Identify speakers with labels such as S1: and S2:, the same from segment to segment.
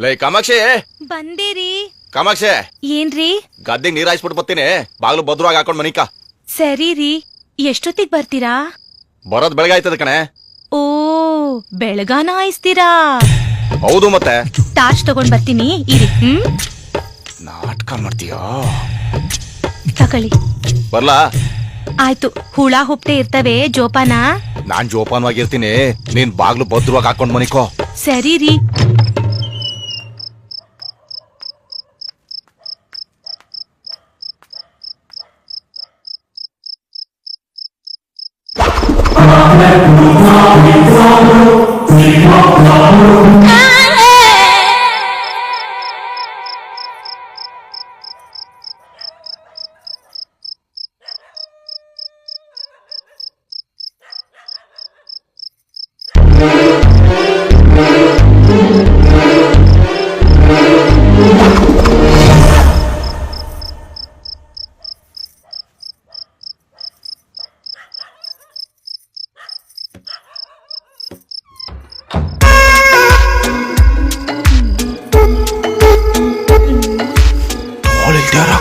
S1: ಲೈ ಕಾಮಾಕ್ಷಿ
S2: ಬಂದೇರಿ.
S1: ಕಾಮಾಕ್ಷಿ
S2: ಏನ್ರಿ?
S1: ಗದ್ದೆಗೆ ನೀರ್ ಹಾಯಿಸ್ಬಿಟ್ಟು ಬರ್ತೀನಿ, ಬಾಗ್ಲು ಭದ್ರವಾಗಿ ಹಾಕೊಂಡ್ ಮನಿಕ.
S2: ಸರಿ ರೀ, ಎಷ್ಟೊತ್ತಿಗೆ ಬರ್ತೀರಾ?
S1: ಬರೋದ್ ಬೆಳಗ್ಗೆ ಆಯ್ತದ ಕಣೆ.
S2: ಓ, ಬೆಳಗಾನ ಹಾಯಿಸ್ತೀರಾ?
S1: ಹೌದು, ಮತ್ತೆ
S2: ಟಾರ್ಚ್ ತಗೊಂಡ್ ಬರ್ತೀನಿ ಇರಿ.
S1: ನಾಟಕ ಮಾಡ್ತೀಯಾ?
S2: ತಕೊಳ್ಳಿ.
S1: ಬರ್ಲಾ?
S2: ಆಯ್ತು. ಹುಳ ಹುಪ್ಟೆ ಇರ್ತವೆ, ಜೋಪಾನ.
S1: ನಾನ್ ಜೋಪಾನವಾಗಿರ್ತೀನಿ, ನೀನ್ ಬಾಗ್ಲು ಭದ್ರವಾಗಿ ಹಾಕೊಂಡ್ ಮನಿಕೋ.
S2: ಸರಿ ರೀ.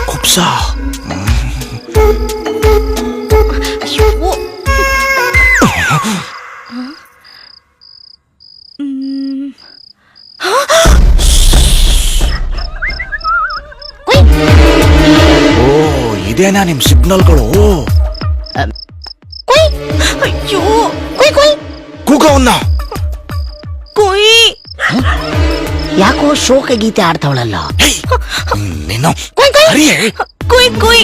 S1: ಕುಪ್ಸ ಇದೇನಾ ನಿಮ್ ಸಿಗ್ನಲ್ಗಳು?
S2: ಅಯ್ಯೋ,
S1: ಕೂಗವನ್ನ
S2: ಕೊಯ್.
S3: ಯಾಕೋ ಶೋಕ ಗೀತೆ ಆಡ್ತಾವಳಲ್ಲ
S1: ನೀನು.
S2: ಕೊಯ್ ಕೊಯ್.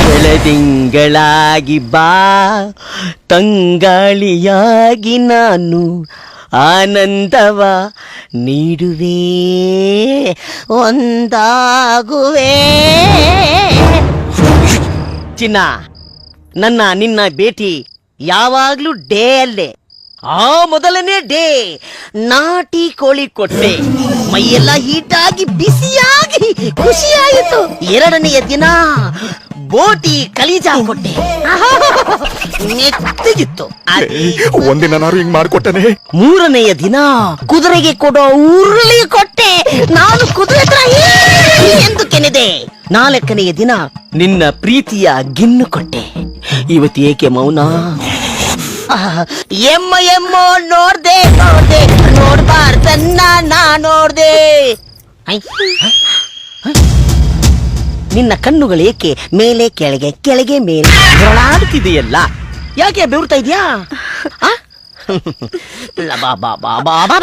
S3: ಬೆಳದಿಂಗಳಾಗಿ ಬಾ, ತಂಗಾಳಿಯಾಗಿ ನಾನು ಆನಂದವ ನೀಡುವೆ, ಒಂದಾಗುವೆ. ಚಿನ್ನ, ನನ್ನ ನಿನ್ನ ಭೇಟಿ ಯಾವಾಗ್ಲೂ ಡೇ ಅಲ್ಲೇ. ಆ ಮೊದಲನೇ ಡೇ ನಾಟಿ ಕೋಳಿ ಕೊಟ್ಟೆ, ಮೈಯೆಲ್ಲ ಹೀಟಾಗಿ ಬಿಸಿಯಾಗಿ ಖುಷಿಯಾಯಿತು. ಎರಡನೆಯ ದಿನ ಬೋಟಿ ಕಲೀಜಾ ಕೊಟ್ಟೆ, ಮೆತ್ತಗಿತ್ತು.
S1: ಒಂದಿನಾರು ಹಿಂಗ್ ಮಾಡ್ಕೊಟ್ಟನೆ.
S3: ಮೂರನೆಯ ದಿನ ಕುದುರೆಗೆ ಕೊಡೋ ಉರುಳಿ ಕೊಟ್ಟೆ, ನಾನು ಕುದುರೆ ಎಂದು ಕೆನೆದೆ. ನಾಲ್ಕನೆಯ ದಿನ ನಿನ್ನ ಪ್ರೀತಿಯ ಗಿನ್ನು ಕೊಟ್ಟೆ. ಇವತ್ತು ಏಕೆ ಮೌನ? ಎಮ್ಮ ಎಮ್ಮೋ ನೋಡ್ದೆ ನೋಡ್ದೆ, ನೋಡ್ಬಾರ್ದನ್ನ ನಾ ನೋಡ್ದೆ. ನಿನ್ನ ಕಣ್ಣುಗಳೇಕೆ ಮೇಲೆ ಕೆಳಗೆ ಕೆಳಗೆ ಮೇಲೆ ಹೊರಳಾಡುತ್ತಿದೆಯಲ್ಲ? ಯಾಕೆ ಬೆವರ್ತಾ ಇದೆಯಾ? ಬಾ ಬಾ ಬಾ ಬಾ ಬಾ.